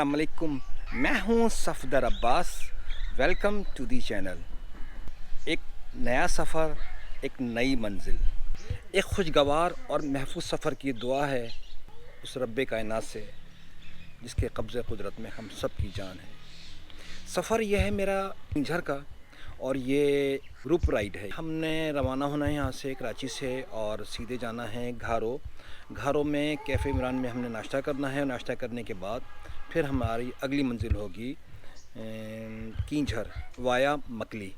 अस्सलाम वालेकुम, मैं हूं Safdar Abbas. Welcome to the channel. एक नया सफ़र, एक नई मंजिल, एक खुशगवार और महफूज सफ़र की दुआ है उस रब्बे कायनात से जिसके कब्ज़े कुदरत में हम सब की जान है। सफ़र यह है मेरा किंझर का और ये ग्रुप राइड है। हमने रवाना होना है यहाँ से कराची से और सीधे जाना है घारो। घारो में कैफ़े इमरान में हमने नाश्ता करना है। नाश्ता करने के बाद फिर हमारी अगली मंजिल होगी किंझर वाया मकली।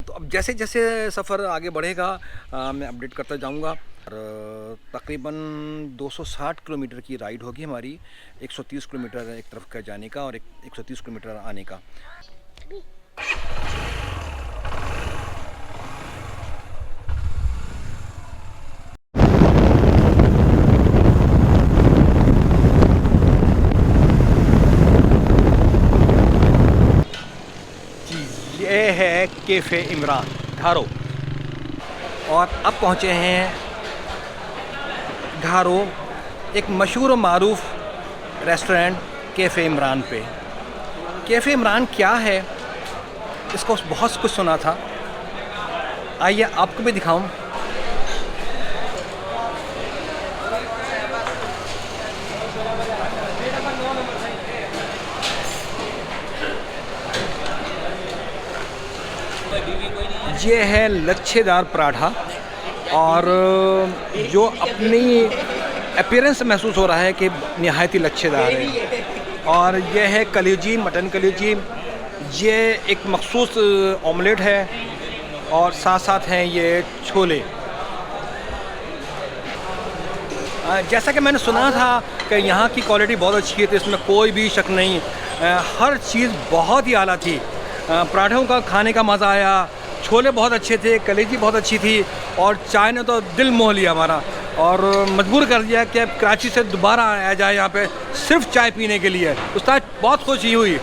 तो अब जैसे जैसे सफ़र आगे बढ़ेगा मैं अपडेट करता जाऊंगा। और तकरीबन 260 किलोमीटर की राइड होगी हमारी। 130 किलोमीटर एक तरफ का जाने का और 130 किलोमीटर आने का। ये है कैफ़े इमरान घारो और अब पहुँचे हैं घारो एक मशहूर और मारूफ रेस्टोरेंट कैफ़े इमरान पे। कैफ़े इमरान क्या है इसको बहुत कुछ सुना था, आइए आपको भी दिखाऊं। ये है लच्छेदार पराठा और जो अपनी अपीयरेंस महसूस हो रहा है कि नहायत ही लच्छेदार है। और यह है कलेजी, मटन कलेजी। ये एक मखसूस ऑमलेट है और साथ साथ हैं ये छोले। जैसा कि मैंने सुना था कि यहाँ की क्वालिटी बहुत अच्छी है, तो इसमें कोई भी शक नहीं। हर चीज़ बहुत ही आला थी। पराठों का खाने का मज़ा आया, छोले बहुत अच्छे थे, कलेजी बहुत अच्छी थी और चाय ने तो दिल मोह लिया हमारा और मजबूर कर दिया कि अब कराची से दोबारा आया जाए यहाँ पे सिर्फ चाय पीने के लिए। उस्ताद बहुत खुशी हुई,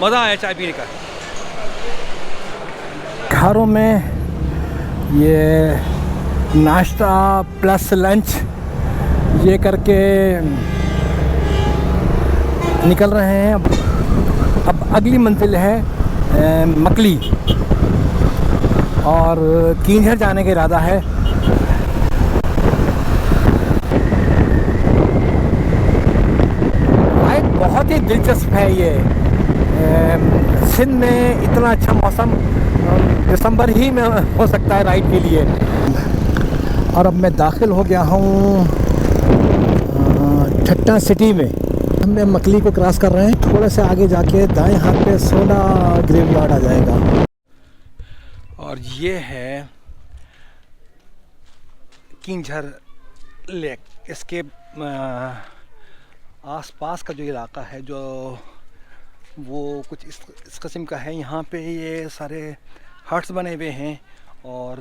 मज़ा आया चाय पीने का। घरों में ये नाश्ता प्लस लंच ये करके निकल रहे हैं। अब अगली मंजिल है मकली और किंझर जाने का इरादा है। राइड बहुत ही दिलचस्प है ये। सिंध में इतना अच्छा मौसम दिसंबर ही में हो सकता है राइड के लिए। और अब मैं दाखिल हो गया हूँ ठट्टा सिटी में। हम मकली को क्रॉस कर रहे हैं। थोड़ा सा आगे जाके दाएं हाथ पे सोना ग्रेवयार्ड आ जाएगा। और ये है किंझर लेक। इसके आसपास का जो इलाका है जो वो कुछ इस किस्म का है। यहाँ पे ये सारे हट्स बने हुए हैं और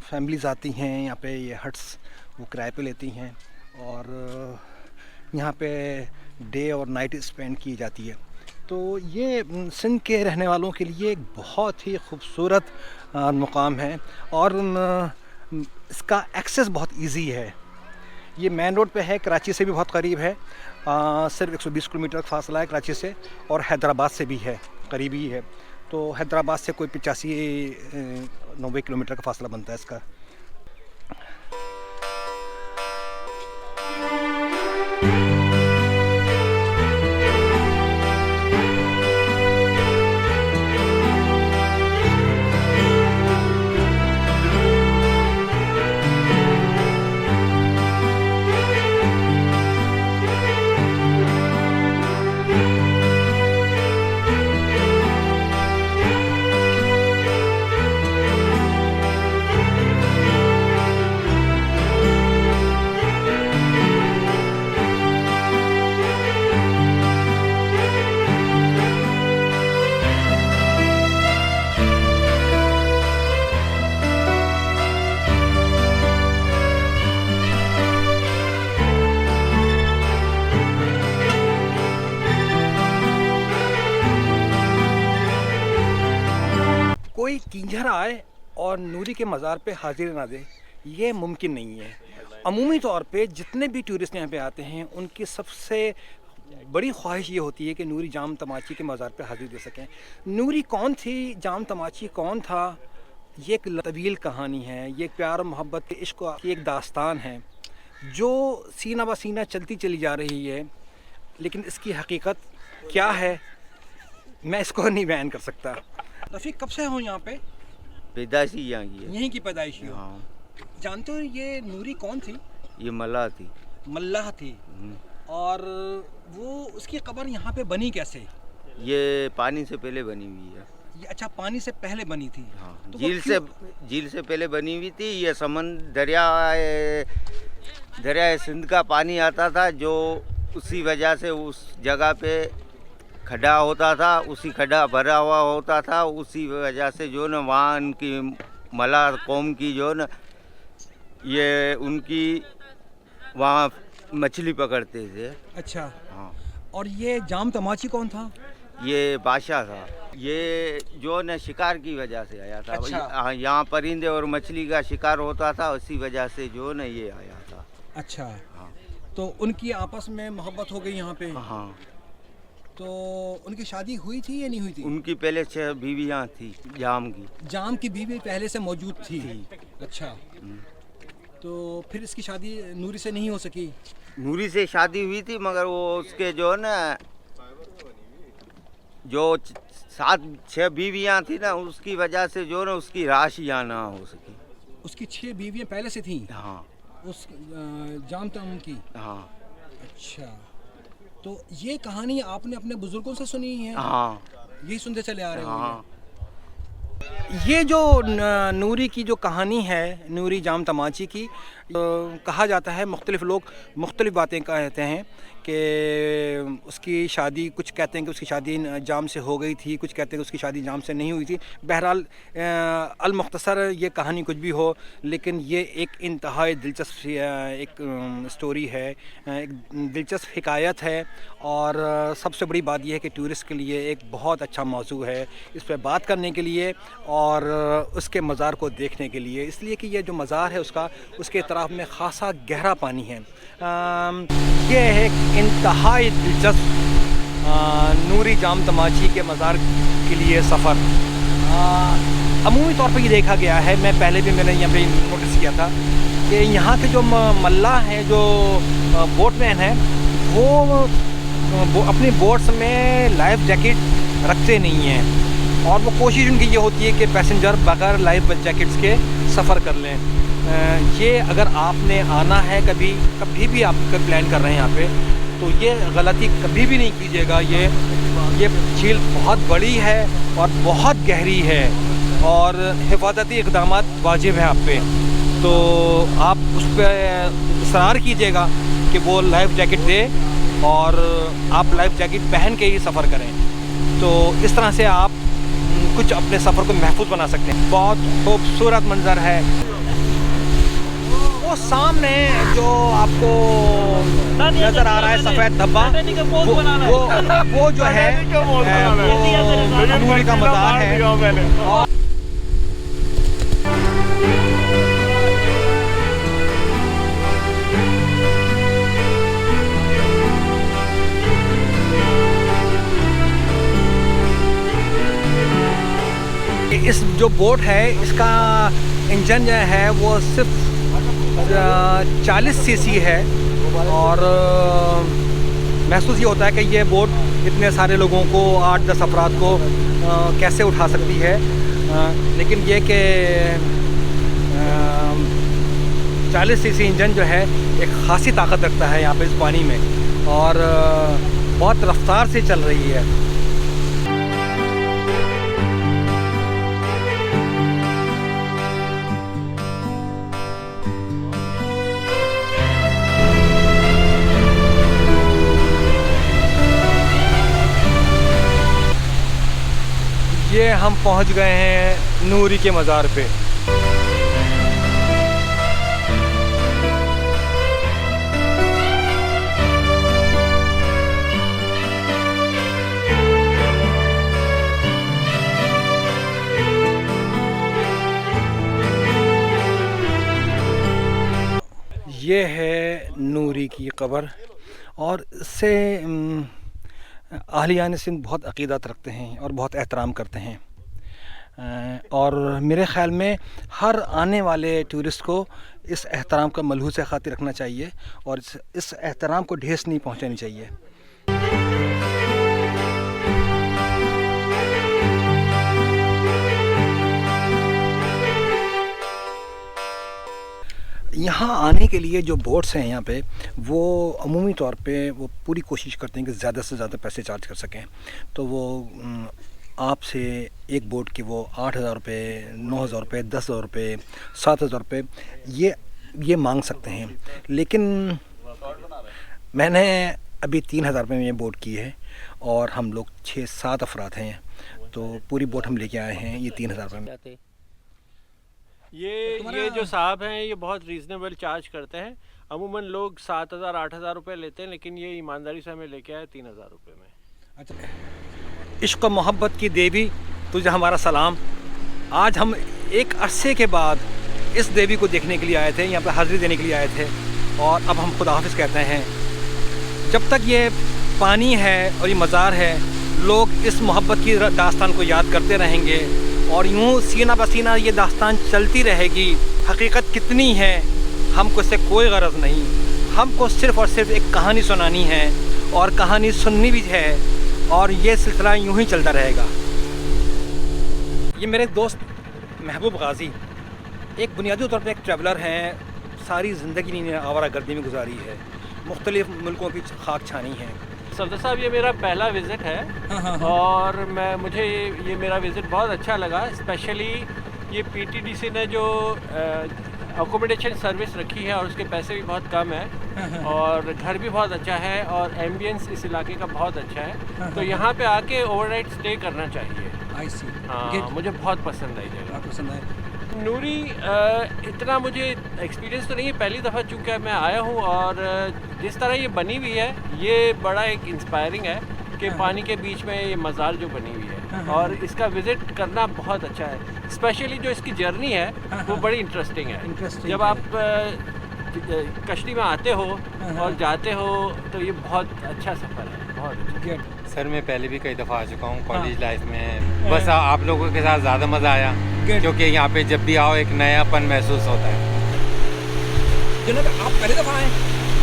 फैमिलीज़ आती हैं यहाँ पे। ये हट्स वो किराए पे लेती हैं और यहाँ पे डे और नाइट स्पेंड की जाती है। तो ये सिंध के रहने वालों के लिए एक बहुत ही खूबसूरत मुकाम है और इसका एक्सेस बहुत इजी है। ये मेन रोड पे है, कराची से भी बहुत करीब है। सिर्फ 120 किलोमीटर का फासला है कराची से और हैदराबाद से भी है, करीबी ही है। तो हैदराबाद से कोई 85-90 किलोमीटर का फासला बनता है इसका। कोई किंझर आए और नूरी के मज़ार पे हाजिर ना दे, ये मुमकिन नहीं है। अमूमी तौर पे जितने भी टूरिस्ट यहाँ पे आते हैं उनकी सबसे बड़ी ख्वाहिश ये होती है कि नूरी जाम तमाची के मज़ार पे हाज़िरी दे सकें। नूरी कौन थी, जाम तमाची कौन था, ये एक तवील कहानी है, ये प्यार और मोहब्बत के इश्क की एक दास्तान है जो सीना ब सीना चलती चली जा रही है। लेकिन इसकी हकीकत क्या है मैं इसको नहीं बयान कर सकता। रफ़ीक, कब से हो यहाँ पे? पैदाइशी यहाँ की है। यहीं की पैदाइशी हो? हाँ। जानते हो ये नूरी कौन थी? ये मल्लाह थी। मल्लाह थी। और वो उसकी कब्र यहाँ पे बनी कैसे? ये पानी से पहले बनी हुई है। ये अच्छा, पानी से पहले बनी थी? हाँ। तो झील से पहले बनी हुई थी। ये दरिया सिंध का पानी आता था, जो उसी वजह से उस जगह पे खड्डा होता था, उसी खड्डा भरा हुआ होता था, उसी वजह से जो न वहाँ उनकी मल्लाह कौम की जो न ये उनकी वहाँ मछली पकड़ते थे। अच्छा। हाँ। और ये जाम तमाची कौन था? ये बादशाह था। ये जो न शिकार की वजह से आया था। अच्छा। यहाँ परिंदे और मछली का शिकार होता था, उसी वजह से जो न ये आया था। अच्छा। हाँ। तो उनकी आपस में मोहब्बत हो गई यहाँ पे? हाँ। तो उनकी शादी हुई थी या नहीं हुई थी? उनकी पहले 6 बीवियाँ थी जाम की। जाम की बीवी पहले से मौजूद थी? अच्छा। हम्म। तो फिर इसकी शादी नूरी से नहीं हो सकी? नूरी से शादी हुई थी, मगर वो उसके जो है ना जो 6 बीवियाँ थी ना, उसकी वजह से जो ना उसकी राशि यहाँ ना हो सकी। उसकी 6 बीवियाँ पहले से थी? हाँ। उस जाम तमाम की? हाँ। अच्छा। तो ये कहानी आपने अपने बुजुर्गों से सुनी है? हाँ। यही सुनते चले आ रहे हो? हाँ। ये जो नूरी की जो कहानी है, नूरी जाम तमाची की, कहा जाता है, मुख्तलिफ लोग मुख्तलिफ बातें कहते हैं कि उसकी शादी, कुछ कहते हैं कि उसकी शादी जाम से हो गई थी, कुछ कहते हैं कि उसकी शादी जाम से नहीं हुई थी। बहरहाल अल-मुख्तसर ये कहानी कुछ भी हो, लेकिन ये एक इंतहाई दिलचस्प एक स्टोरी है, एक दिलचस्प हिकायत है। और सबसे बड़ी बात यह है कि टूरिस्ट के लिए एक बहुत अच्छा मौजू है इस पर बात करने के लिए और उसके मज़ार को देखने के लिए, इसलिए कि ये जो मज़ार है उसके तरफ में ख़ासा गहरा पानी है। ये है इंतहाई दिलचस्प नूरी जाम तमाची के मज़ार के लिए सफ़र। अमूमी तौर पर ये देखा गया है, मैं पहले भी मैंने यहाँ पे नोटिस किया था कि यहाँ के जो मल्लाह हैं, जो बोटमैन हैं, वो अपनी बोट्स में लाइफ जैकेट रखते नहीं हैं और वो कोशिश उनकी ये होती है कि पैसेंजर बगैर लाइफ जैकेट्स के सफ़र कर लें। ये अगर आपने आना है, कभी भी आप प्लान कर रहे हैं यहाँ पे, तो ये गलती कभी भी नहीं कीजिएगा। ये झील बहुत बड़ी है और बहुत गहरी है और हिफाजती इक़दाम वाजिब हैं आप पे, तो आप उस पर इसरार कीजिएगा कि वो लाइफ जैकेट दे और आप लाइफ जैकेट पहन के ही सफ़र करें। तो इस तरह से आप कुछ अपने सफ़र को महफूज बना सकते हैं। बहुत खूबसूरत मंज़र है। वो सामने जो आपको नज़र आ रहा है सफ़ेद धब्बा, वो जो है वो नूरी का मज़ार है। इस जो बोट है, इसका इंजन जो है वो सिर्फ 40 सीसी है और महसूस ये होता है कि ये बोट इतने सारे लोगों को, 8-10 अफराद को कैसे उठा सकती है। लेकिन ये कि 40 सीसी इंजन जो है एक ख़ासी ताकत रखता है यहाँ पे इस पानी में और बहुत रफ्तार से चल रही है। ये हम पहुंच गए हैं नूरी के मज़ार पे। ये है नूरी की कब्र और इससे अहलियान सिंध बहुत अक़ीदत रखते हैं और बहुत एहतराम करते हैं। और मेरे ख़्याल में हर आने वाले टूरिस्ट को इस एहतराम का मलहूज़ ख़ातिर रखना चाहिए और इस एहतराम को ठेस नहीं पहुंचानी चाहिए। यहाँ आने के लिए जो बोट्स हैं यहाँ पे, वो अमूमी तौर पे वो पूरी कोशिश करते हैं कि ज़्यादा से ज़्यादा पैसे चार्ज कर सकें। तो वो आपसे एक बोट के वो 8,000 रुपये, 9,000 रुपये, 10,000 रुपये, 7,000 रुपये ये मांग सकते हैं। लेकिन मैंने अभी 3,000 रुपये में ये बोट की है और हम लोग 6-7 अफराद हैं, तो पूरी बोट हम लेके आए हैं ये 3,000 रुपये में। ये जो साहब हैं ये बहुत रीज़नेबल चार्ज करते हैं। अमूमन लोग 7,000 8,000 रुपये लेते हैं, लेकिन ये ईमानदारी से हमें लेके आए 3,000 रुपये में। अच्छा, इश्क़ मोहब्बत की देवी तुझे हमारा सलाम। आज हम एक अरसे के बाद इस देवी को देखने के लिए आए थे, यहाँ पर हाज़िरी देने के लिए आए थे, और अब हम खुदा हाफ़िज़ कहते हैं। जब तक ये पानी है और ये मज़ार है, लोग इस मोहब्बत की दास्तान को याद करते रहेंगे और यूँ सीना बसीना ये दास्तान चलती रहेगी। हकीकत कितनी है हमको इससे कोई गरज नहीं, हमको सिर्फ़ और सिर्फ एक कहानी सुनानी है और कहानी सुननी भी है, और ये सिलसिला यूँ ही चलता रहेगा। ये मेरे दोस्त महबूब गाज़ी एक बुनियादी तौर पर एक ट्रैवलर हैं। सारी ज़िंदगी इन्होंने आवारा गर्दी में गुजारी है, मुख्तलिफ़ मुल्कों की खाक छानी है। सफदर साहब ये मेरा पहला विज़िट है और मुझे ये मेरा विज़िट बहुत अच्छा लगा। स्पेशली ये पीटीडीसी ने जो अकोमोडेशन सर्विस रखी है और उसके पैसे भी बहुत कम है और घर भी बहुत अच्छा है और एम्बियंस इस इलाके का बहुत अच्छा है, तो यहाँ पे आके ओवरनाइट स्टे करना चाहिए। हाँ, मुझे बहुत पसंद आई जगह। पसंद है नूरी इतना मुझे एक्सपीरियंस तो नहीं है, पहली दफ़ा चूँकि मैं आया हूँ, और जिस तरह ये बनी हुई है ये बड़ा एक इंस्पायरिंग है कि पानी के बीच में ये मज़ार जो बनी हुई है, और इसका विज़िट करना बहुत अच्छा है। स्पेशली जो इसकी जर्नी है वो बड़ी इंटरेस्टिंग है। जब आप कश्ती में आते हो और जाते हो तो ये बहुत अच्छा सफ़र है, बहुत अच्छा। सर मैं पहले भी कई दफ़ा आ चुका हूँ कॉलेज लाइफ में, बस आप लोगों के साथ ज़्यादा मज़ा आया क्योंकि यहाँ पे जब भी आओ एक नयापन महसूस होता है। जनाब आप पहले दफ़ा आए?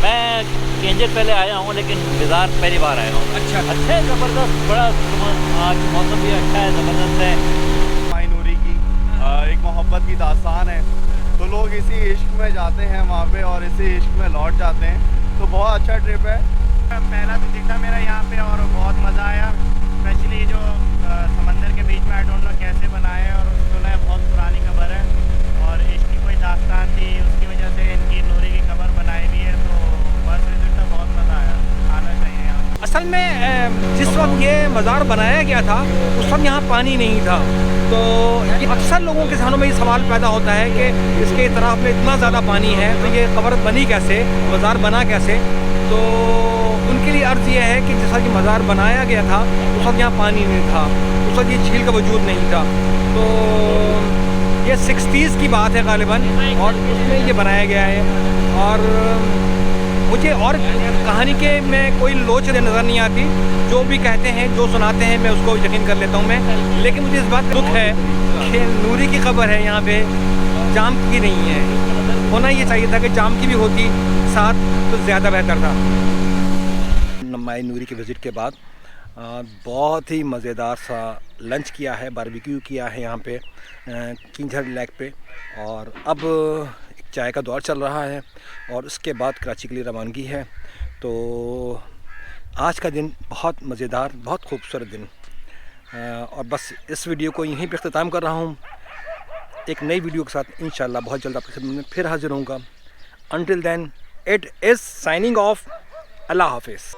मैं केंजर पहले आया हूँ लेकिन बाज़ार पहली बार आया हूँ। अच्छा है, ज़बरदस्त, बड़ा आज मौसम भी अच्छा है, ज़बरदस्त है। माई नूरी की एक मोहब्बत की दास्तान है, तो लोग इसी इश्क में जाते हैं वहाँ पे और इसी इश्क में लौट जाते हैं, तो बहुत अच्छा ट्रिप है। पहला विजिट था मेरा यहाँ पे और बहुत मज़ा आया। स्पेशली जो समंदर के बीच में आई डोंट नो कैसे बनाए, और सुना है बहुत पुरानी कब्र है और इश्क की कोई दास्तान थी, उसकी वजह से इनकी नूरी की कब्र बनाई हुई है, तो बस विजिट था, बहुत मज़ा आया, आना चाहिए यहाँ। असल में जिस वक्त ये मज़ार बनाया गया था उस वक्त यहाँ पानी नहीं था, तो ये अक्सर लोगों के ज़हनों में ये सवाल पैदा होता है कि इसके इतराफ़ में इतना ज़्यादा पानी है तो ये कब्र बनी कैसे, मज़ार बना कैसे। तो उनके लिए अर्ज़ ये है कि जिस वक्त ये मज़ार बनाया गया था उस वक्त यहाँ पानी नहीं था, उस वक्त ये झील का वजूद नहीं था, तो ये 60s की बात है ग़ालिबन, और उसमें ये बनाया गया है। और मुझे और कहानी के में कोई लोच नज़र नहीं आती, जो भी कहते हैं जो सुनाते हैं मैं उसको यकीन कर लेता हूँ मैं, लेकिन मुझे इस बात का दुख है कि नूरी की खबर है यहाँ पे, जाम की नहीं है। होना ये चाहिए था कि जाम की भी होती साथ तो ज़्यादा बेहतर था। माई नूरी के विज़िट के बाद बहुत ही मज़ेदार सा लंच किया है, बारबेक्यू किया है यहाँ पे किंजर लेक पे, और अब चाय का दौर चल रहा है और उसके बाद कराची के लिए रवानगी है। तो आज का दिन बहुत मज़ेदार, बहुत खूबसूरत दिन, और बस इस वीडियो को यहीं पे इख्तिताम कर रहा हूँ। एक नई वीडियो के साथ इंशाल्लाह बहुत जल्द आपके खिदमत में फिर हाजिर होऊंगा। Until then it is signing off. अल्लाह हाफिज़।